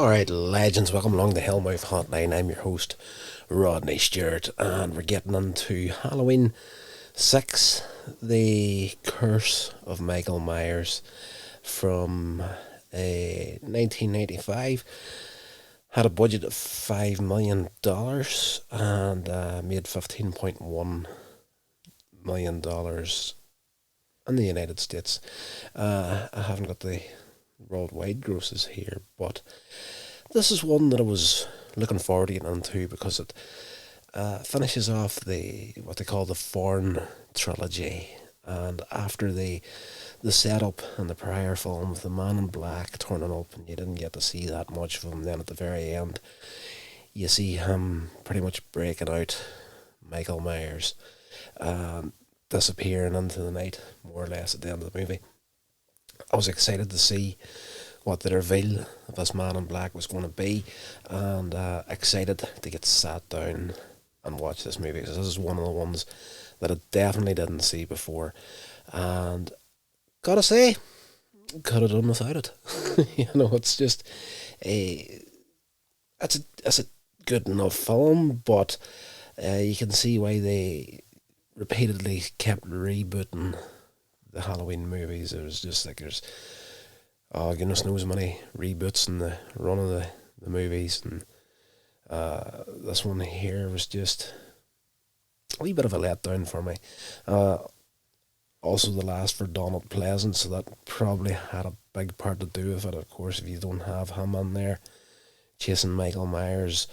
Alright, legends, welcome along the Hellmouth Hotline. I'm your host, Rodney Stewart, and we're getting into Halloween 6, The Curse of Michael Myers from 1995. Had a budget of $5 million and made $15.1 million in the United States. I haven't got the worldwide grosses here, but this is one that I was looking forward to getting into because it finishes off what they call the Foreign trilogy, and after the setup and the prior film of the Man in Black turning up, and you didn't get to see that much of him, then at the very end you see him pretty much breaking out, Michael Myers, disappearing into the night more or less at the end of the movie. I was excited to see what the reveal of this Man in Black was going to be, and excited to get sat down and watch this movie, because this is one of the ones that I definitely didn't see before, and gotta say, could have done without it. It's just it's a good enough film, but you can see why they repeatedly kept rebooting the Halloween movies. It was just like there's goodness knows many reboots in the run of the movies, and this one here was just a wee bit of a letdown for me. Also the last for Donald Pleasant, so that probably had a big part to do with it. Of course, if you don't have him in there chasing Michael Myers,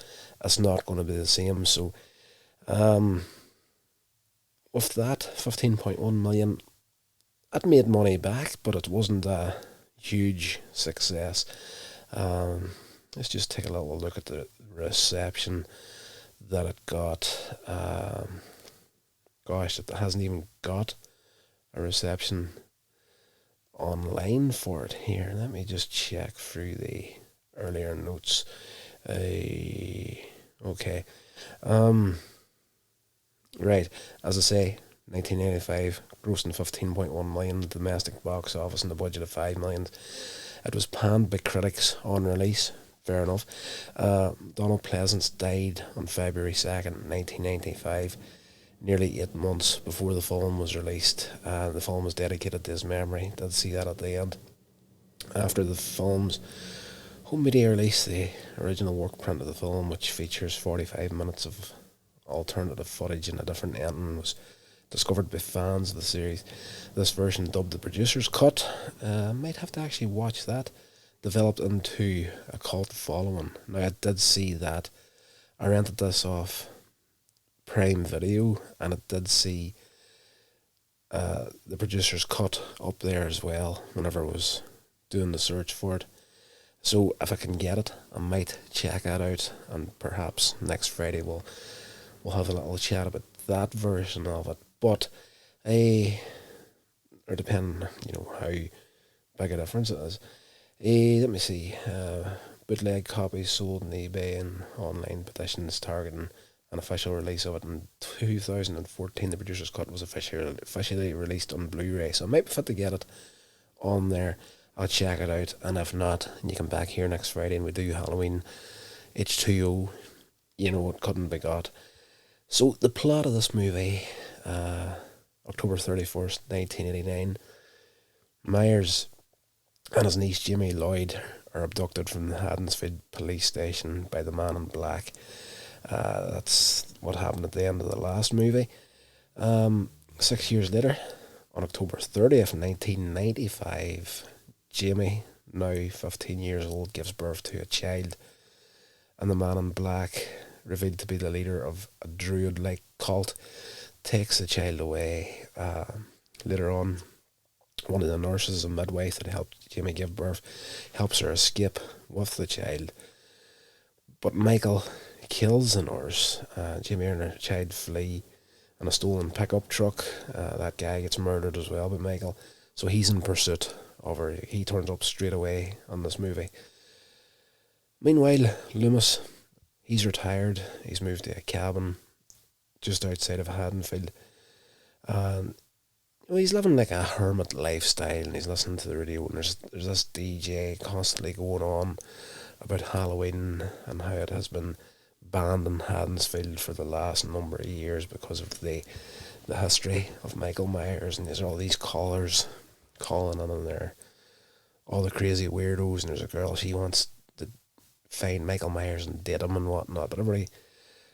it's not going to be the same. So with that, 15.1 million, it made money back, but it wasn't a huge success. Let's just take a little look at the reception that it got. It hasn't even got a reception online for it here. Let me just check through the earlier notes. Okay. Right, as I say, 1985, grossing 15.1 million domestic box office and a budget of 5 million. It was panned by critics on release, fair enough. Donald Pleasance died on February 2nd, 1995, nearly 8 months before the film was released. The film was dedicated to his memory. Did see that at the end. After the film's home media release, the original work print of the film, which features 45 minutes of alternative footage and a different ending, was discovered by fans of the series. This version, dubbed the producer's cut, might have to actually watch that, developed into a cult following. Now, I did see that. I rented this off Prime Video, and it did see the producer's cut up there as well whenever I was doing the search for it. So if I can get it, I might check that out, and perhaps next Friday we'll have a little chat about that version of it. But or depending, how big a difference it is. Let me see. Bootleg copies sold on eBay and online petitions targeting an official release of it in 2014. The producer's cut was officially released on Blu-ray, so I might be fit to get it on there. I'll check it out, and if not, and you come back here next Friday and we do Halloween H2O, it couldn't be got. So the plot of this movie, October 31st, 1989, Myers and his niece Jimmy Lloyd are abducted from the Haddonsfield police station by the Man in Black. That's what happened at the end of the last movie. 6 years later, on October 30th, 1995, Jimmy, now 15 years old, gives birth to a child, and the Man in Black, revealed to be the leader of a druid-like cult, takes the child away. Later on, one of the nurses, a midwife that helped Jimmy give birth, helps her escape with the child. But Michael kills the nurse. Jimmy and her child flee in a stolen pickup truck. That guy gets murdered as well by Michael, so he's in pursuit of her. He turns up straight away on this movie. Meanwhile, Loomis, he's retired. He's moved to a cabin just outside of Haddonfield. And he's living like a hermit lifestyle, and he's listening to the radio, and there's this DJ constantly going on about Halloween and how it has been banned in Haddonsfield for the last number of years because of the history of Michael Myers, and there's all these callers calling in there, all the crazy weirdos, and there's a girl, she wants to find Michael Myers and date him and whatnot, but everybody,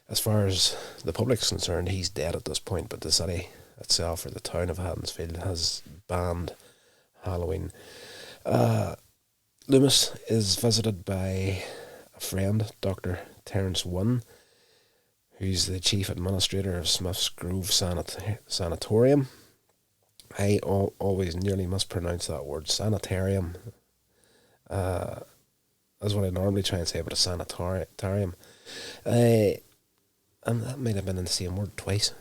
as far as the public's concerned, he's dead at this point, but the city itself, or the town of Haddonsfield, has banned Halloween. Loomis is visited by a friend, Dr. Terence Wynn, who's the chief administrator of Smith's Grove Sanatorium. I always nearly mispronounce that word, sanitarium. That's what I normally try and say, but a sanitarium. And that might have been in the same word twice.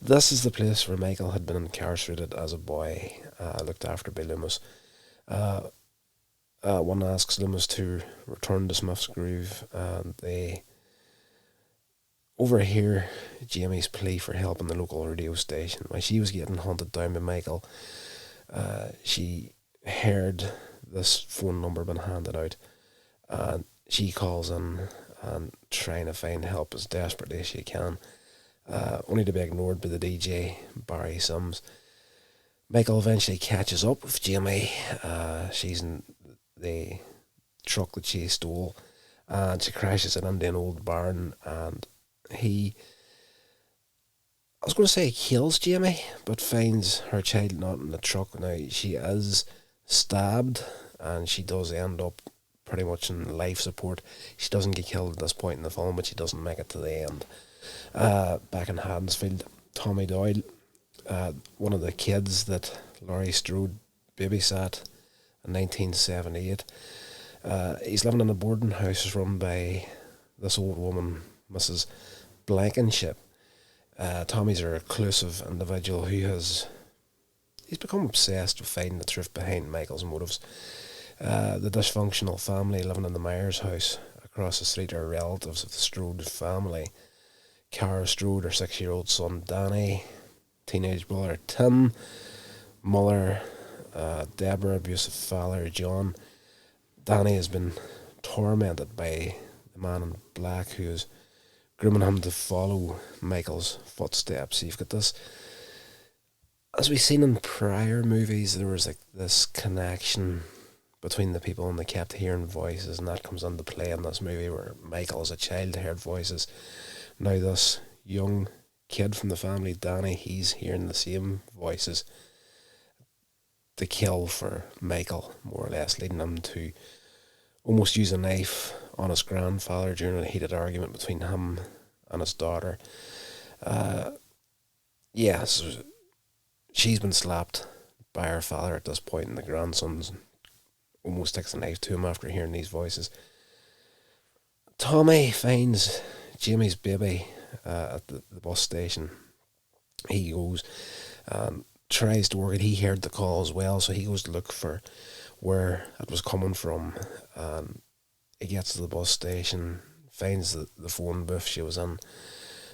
This is the place where Michael had been incarcerated as a boy, looked after by Loomis. One asks Loomis to return to Smith's Grove, and they overhear Jamie's plea for help in the local radio station. While she was getting hunted down by Michael, she heard this phone number being handed out, and she calls in and trying to find help as desperately as she can, only to be ignored by the DJ, Barry Sims. Michael eventually catches up with Jamie. She's in the truck that she stole, and she crashes it into an old barn, and I was going to say kills Jamie, but finds her child not in the truck. Now, she is stabbed, and she does end up pretty much in life support. She doesn't get killed at this point in the film, but she doesn't make it to the end. Back in Haddonsfield, Tommy Doyle, one of the kids that Laurie Strode babysat in 1978, he's living in a boarding house run by this old woman, Mrs. Blankenship. Tommy's a reclusive individual he's become obsessed with finding the truth behind Michael's motives. The dysfunctional family living in the Myers house across the street are relatives of the Strode family. Cara Strode, her 6-year-old son Danny, teenage brother Tim, mother Deborah, abusive father John. Danny has been tormented by the man in black who is grooming him to follow Michael's footsteps. You've got this, as we've seen in prior movies, there was like this connection between the people, and they kept hearing voices, and that comes into play in this movie where Michael as a child heard voices. Now this young kid from the family, Danny, he's hearing the same voices to kill for Michael, more or less, leading him to almost use a knife on his grandfather during a heated argument between him and his daughter. So she's been slapped by her father at this point, and the grandson almost takes a knife to him after hearing these voices. Tommy finds Jamie's baby at the bus station. He goes and tries to work it. He heard the call as well, so he goes to look for where it was coming from, and he gets to the bus station, finds the phone booth she was in.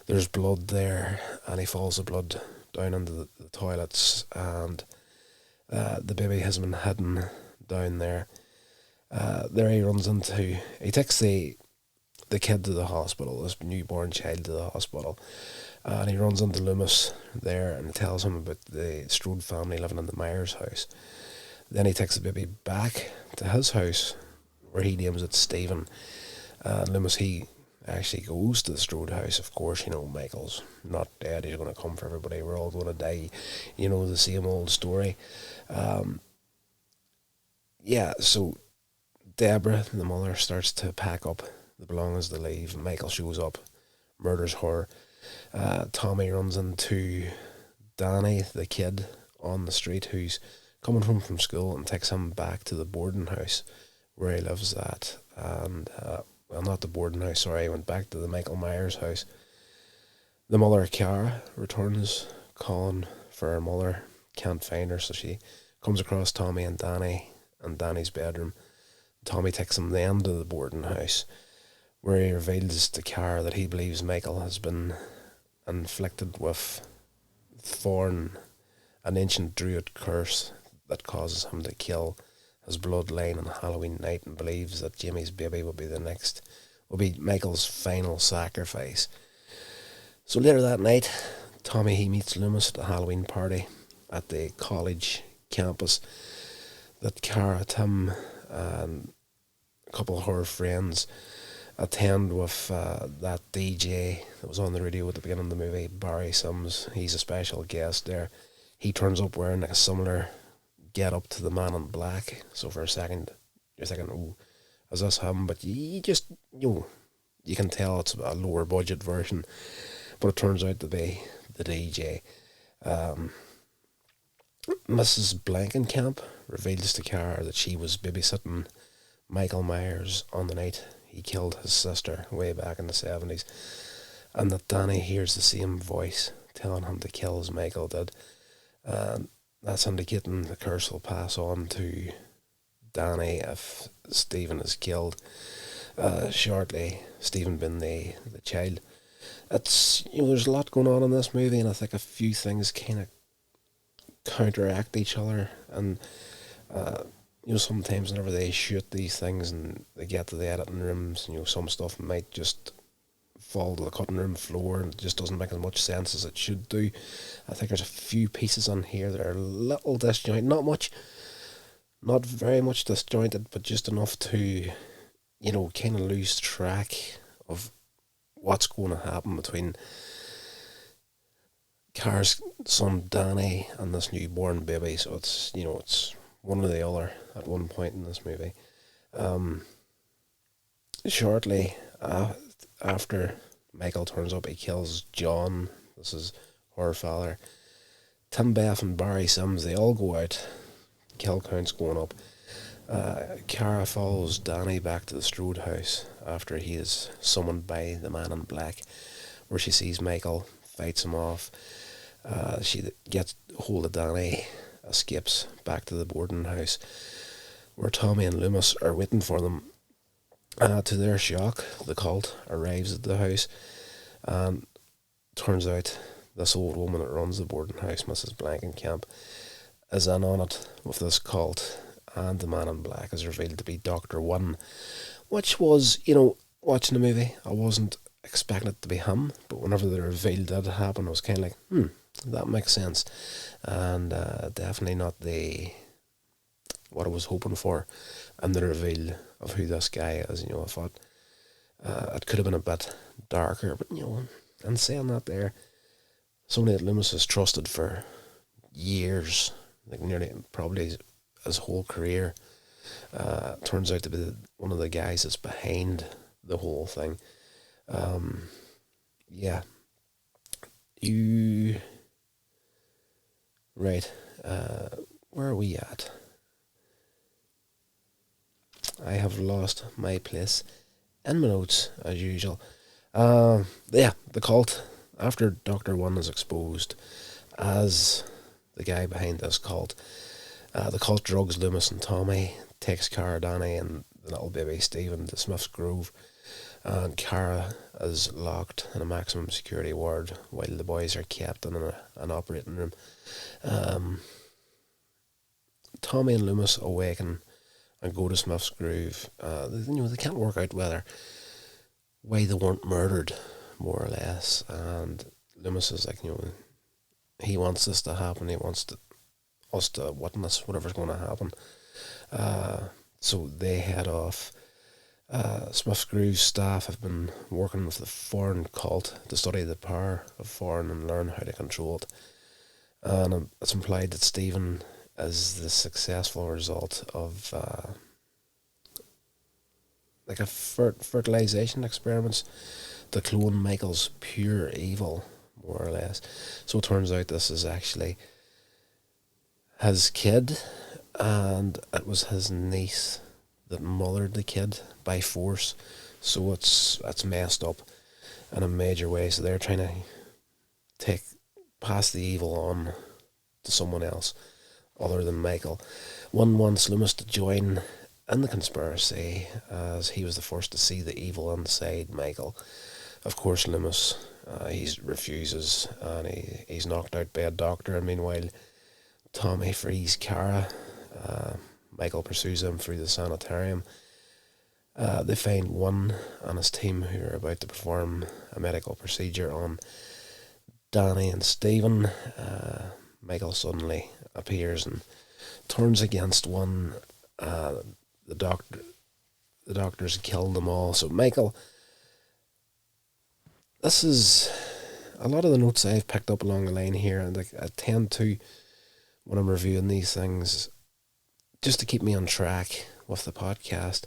There's blood there, and he follows the blood down into the toilets, and the baby has been hidden down there. There he takes the kid to the hospital, this newborn child to the hospital, and he runs into Loomis there and tells him about the Strode family living in the Myers house. Then he takes the baby back to his house, where he names it Stephen. Loomis, he actually goes to the Strode house. Of course, Michael's not dead. He's going to come for everybody. We're all going to die. The same old story. So Deborah, the mother, starts to pack up the belongings to leave. Michael shows up, murders her. Tommy runs into Danny, the kid, on the street who's coming home from school, and takes him back to the boarding house where he lives at. And, not the boarding house, sorry, I went back to the Michael Myers house. The mother, Cara, returns calling for her mother, can't find her, so she comes across Tommy and Danny in Danny's bedroom. Tommy takes them then to the boarding house, where he reveals to Cara that he believes Michael has been inflicted with thorn, an ancient druid curse that causes him to kill his bloodline on Halloween night and believes that Jimmy's baby will be Michael's final sacrifice. So later that night, Tommy he meets Loomis at a Halloween party at the college campus that Cara, Tim, and a couple of her friends attend with that DJ that was on the radio at the beginning of the movie, Barry Sims. He's a special guest there. He turns up wearing like a similar get up to the Man in Black. So for a second, you're thinking, oh, is this him? But you can tell it's a lower budget version. But it turns out to be the DJ. Mrs. Blankenkamp reveals to Cara that she was babysitting Michael Myers on the night he killed his sister way back in the 70s, and that Danny hears the same voice telling him to kill as Michael did. That's indicating the curse will pass on to Danny if Stephen is killed shortly, Stephen being the child. It's, there's a lot going on in this movie, and I think a few things kind of counteract each other, and sometimes whenever they shoot these things and they get to the editing rooms, some stuff might just fall to the cutting room floor and it just doesn't make as much sense as it should do. I think there's a few pieces on here that are a little disjointed, not very much disjointed, but just enough to, kind of lose track of what's going to happen between Cara's son Danny and this newborn baby. So it's it's one or the other at one point in this movie. Shortly after Michael turns up, he kills John. This is her father. Tim Beff and Barry Sims, they all go out. Kill count's going up. Cara follows Danny back to the Strode house after he is summoned by the Man in Black, where she sees Michael, fights him off. She gets hold of Danny, escapes back to the boarding house, where Tommy and Loomis are waiting for them. To their shock, the cult arrives at the house, and turns out this old woman that runs the boarding house, Mrs. Blankenkamp, is in on it with this cult, and the Man in Black is revealed to be Dr. One, which was, watching the movie, I wasn't expecting it to be him, but whenever the reveal did happen, I was kind of like, that makes sense, and definitely not what I was hoping for, and the reveal of who this guy is. I thought it could have been a bit darker, but and saying that, there, somebody that Loomis has trusted for years, like nearly probably his whole career, turns out to be one of the guys that's behind the whole thing. Right, where are we at? I have lost my place in my notes, as usual. The cult, after Dr. One is exposed as the guy behind this cult, the cult drugs Loomis and Tommy, takes Cara, Danny, and the little baby Stephen to Smith's Grove, and Cara is locked in a maximum security ward while the boys are kept in an operating room. Tommy and Loomis awaken and go to Smith's Grove. They can't work out why they weren't murdered, more or less. And Loomis is like, he wants this to happen. He wants us to witness whatever's going to happen. So they head off. Smith's Grove staff have been working with the foreign cult to study the power of foreign and learn how to control it. And it's implied that Stephen is the successful result of like a fertilization experiments to clone Michael's pure evil, more or less. So it turns out this is actually his kid, and it was his niece that mothered the kid by force. So it's messed up in a major way. So they're trying to pass the evil on to someone else other than Michael. One wants Loomis to join in the conspiracy, as he was the first to see the evil inside Michael. Of course, Loomis, he refuses, and he's knocked out by a doctor. And meanwhile, Tommy frees Cara, Michael pursues them through the sanitarium. They find one and his team who are about to perform a medical procedure on Danny and Stephen. Michael suddenly appears and turns against one. The doctors killed them all. So Michael, this is a lot of the notes I've picked up along the line here, and I tend to, when I'm reviewing these things, just to keep me on track with the podcast,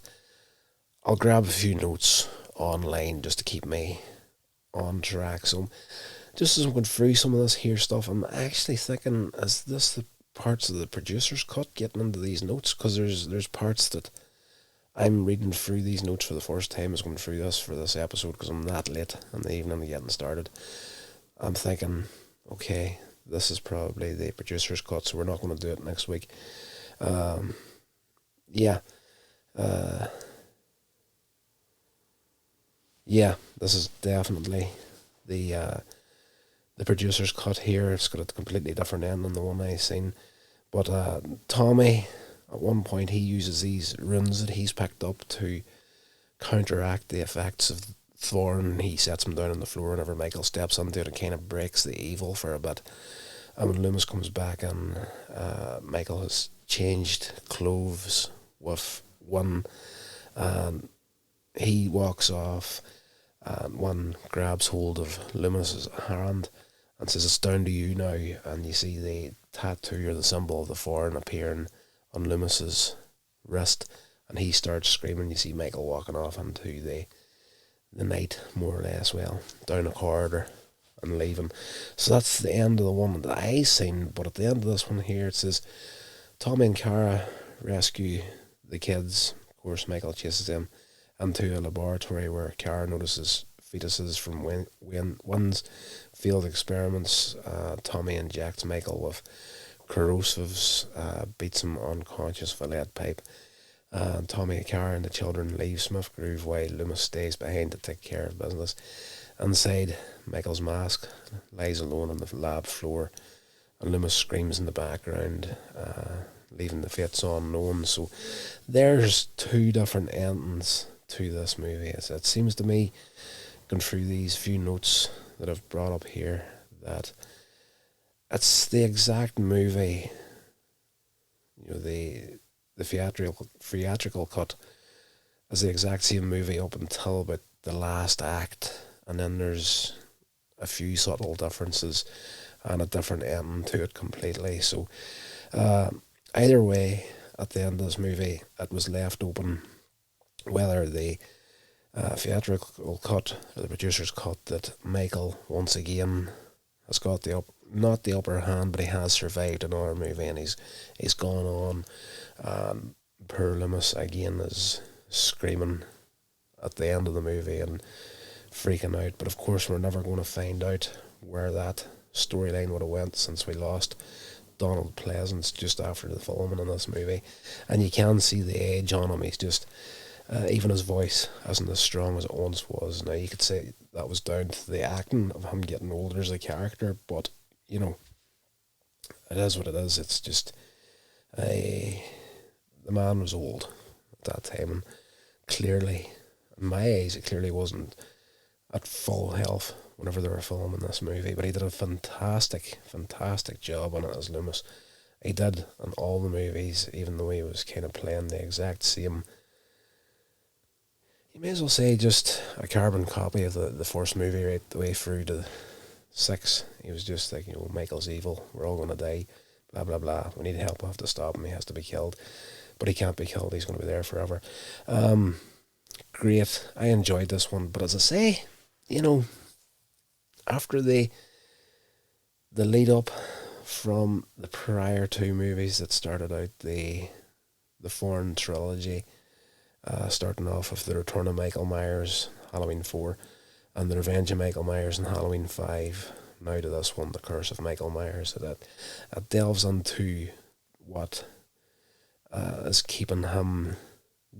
I'll grab a few notes online just to keep me on track. So just as I'm going through some of this here stuff, I'm actually thinking, is this the parts of the producer's cut getting into these notes? Because there's parts that I'm reading through these notes for the first time as going through this for this episode, because I'm that late in the evening getting started. I'm thinking, okay, this is probably the producer's cut, so we're not going to do it next week. This is definitely the producer's cut here. It's got a completely different end than the one I seen. But Tommy, at one point, he uses these runes that he's picked up to counteract the effects of Thorn. He sets him down on the floor whenever Michael steps into it and kind of breaks the evil for a bit. And when Loomis comes back and Michael has changed clothes with one, and he walks off, and one grabs hold of Loomis's hand and says, "It's down to you now." And you see the tattoo or the symbol of the Thorn appearing on Loomis's wrist, and he starts screaming. You see Michael walking off into the night, more or less, down a corridor and leaving. So that's the end of the one that I seen. But at the end of this one here, it says Tommy and Kara rescue the kids. Of course, Michael chases them into a laboratory where Kara notices fetuses from Wynn's field experiments. Tommy injects Michael with corrosives, beats him unconscious with a lead pipe. Tommy, Kara and the children leave Smith Grove while Loomis stays behind to take care of business. Inside, Michael's mask lies alone on the lab floor, and Loomis screams in the background, leaving the fates unknown. So there's two different endings to this movie. It seems to me, going through these few notes that I've brought up here, that it's the exact movie, the theatrical cut is the exact same movie up until about the last act, and then there's a few subtle differences and a different ending to it completely. So either way, at the end of this movie, it was left open whether the theatrical cut or the producer's cut, that Michael once again has got not the upper hand, but he has survived another movie, and he's gone on. Poor Loomis again is screaming at the end of the movie and freaking out. But of course, we're never going to find out where that storyline would have went, since we lost Donald Pleasance just after the filming of this movie, and you can see the age on him. He's just even his voice isn't as strong as it once was. Now, you could say that was down to the acting of him getting older as a character, but it is what it is. It's just the man was old at that time, and clearly, in my eyes, it clearly wasn't at full health whenever they were filming this movie. But he did a fantastic job on it as Loomis. He did in all the movies, even though he was kind of playing the exact same. You may as well say just a carbon copy of the first movie right the way through to 6. He was just like, Michael's evil, we're all going to die, blah, blah, blah. We need help, we have to stop him, he has to be killed. But he can't be killed, he's going to be there forever. Great, I enjoyed this one. But as I say, after the lead up from the prior two movies that started out the Thorn trilogy, starting off with The Return of Michael Myers, Halloween 4, and The Revenge of Michael Myers in Halloween 5, now to this one, The Curse of Michael Myers. So that delves into what is keeping him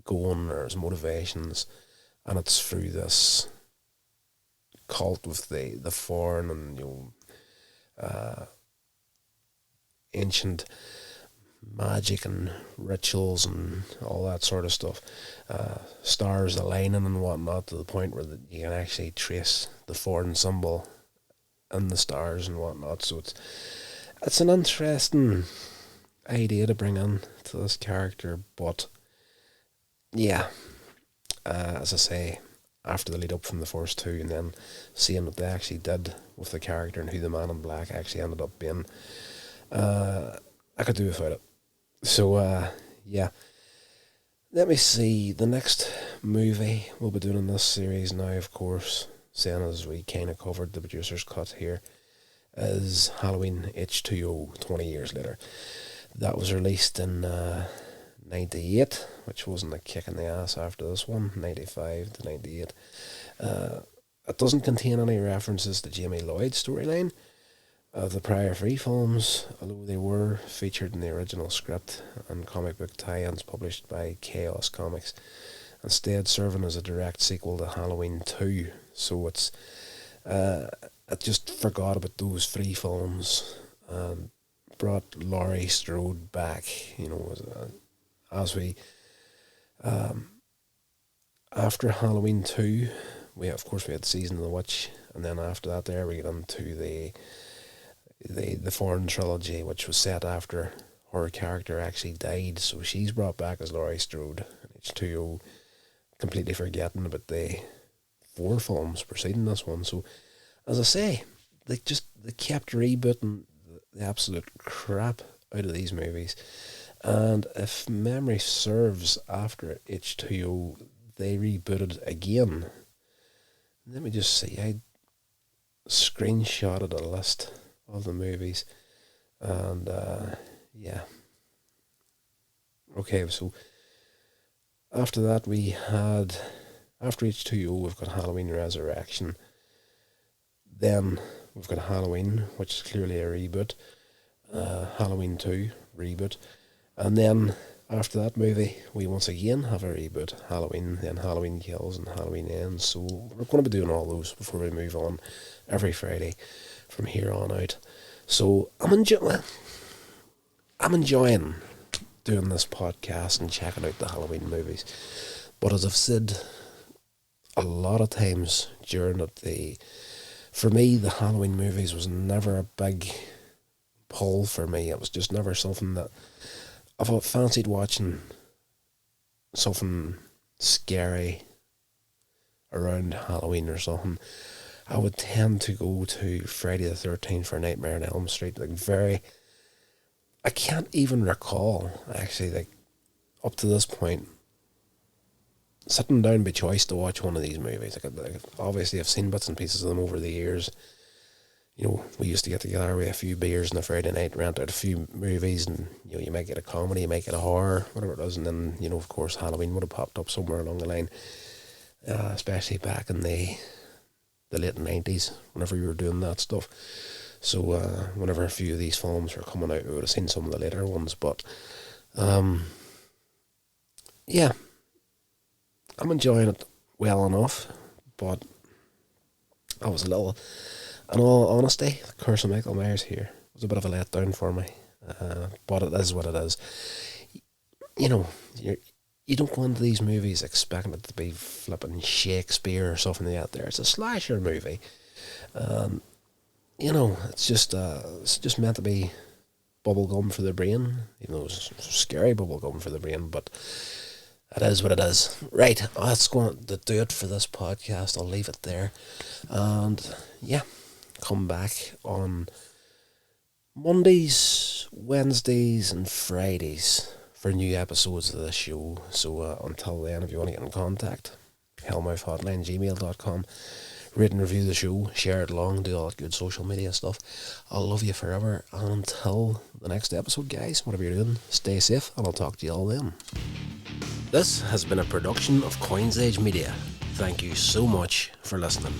going, or his motivations, and it's through this cult with the Thorn and ancient magic and rituals and all that sort of stuff. Stars aligning and whatnot, to the point where you can actually trace the foreign symbol in the stars and whatnot. So it's an interesting idea to bring in to this character, but yeah, as I say, after the lead up from the first two, and then seeing what they actually did with the character and who the Man in Black actually ended up being, I could do without it. So yeah, let me see, the next movie we'll be doing in this series now, of course, seeing as we kind of covered the producer's cut here, is Halloween H2O, 20 years later. That was released in 98, which wasn't a kick in the ass after this one, 95 to 98. It doesn't contain any references to Jamie Lloyd's storyline of the prior three films, although they were featured in the original script and comic book tie-ins published by Chaos Comics, instead serving as a direct sequel to Halloween 2. So it's I just forgot about those three films and brought Laurie Strode back, as we after Halloween 2, we had Season of the Witch, and then after that there we get into the foreign trilogy, which was set after her character actually died. So she's brought back as Laurie Strode, H2O, completely forgetting about the 4 films preceding this one. So as I say, they kept rebooting the absolute crap out of these movies. And if memory serves, after H2O, they rebooted again. Let me just see, I screenshotted a list of the movies, and yeah. Okay, so after that after H2O, we've got Halloween Resurrection. Then we've got Halloween, which is clearly a reboot. Halloween 2, reboot. And then after that movie, we once again have a reboot. Halloween, then Halloween Kills, and Halloween Ends. So we're going to be doing all those before we move on every Friday from here on out. So I'm enjoying doing this podcast and checking out the Halloween movies. But as I've said a lot of times during it, for me, the Halloween movies was never a big pull for me. It was just never something that, if I fancied watching something scary around Halloween or something, I would tend to go to Friday the 13th for Nightmare on Elm Street. I can't even recall, actually, up to this point, sitting down by choice to watch one of these movies. Obviously, I've seen bits and pieces of them over the years. We used to get together with a few beers on a Friday night, rent out a few movies, and you might get a comedy, you might get a horror, whatever it is, and then of course Halloween would have popped up somewhere along the line, especially back in the late 90s, whenever you were doing that stuff. So whenever a few of these films were coming out, we would have seen some of the later ones. But yeah, I'm enjoying it well enough, but I was a little, in all honesty, the Curse of Michael Myers here was a bit of a letdown for me. But it is what it is. You don't go into these movies expecting it to be flipping Shakespeare or something like that. It's a slasher movie. It's just meant to be bubblegum for the brain. It's scary bubblegum for the brain, but it is what it is. Right, that's going to do it for this podcast. I'll leave it there. And yeah, come back on Mondays, Wednesdays and Fridays for new episodes of this show. So until then, if you want to get in contact, Hellmouth Hotline, gmail.com. Rate and review the show, share it along, do all that good social media stuff. I'll love you forever. And until the next episode, guys, whatever you're doing, stay safe, and I'll talk to you all then. This has been a production of Coins Age Media. Thank you so much for listening.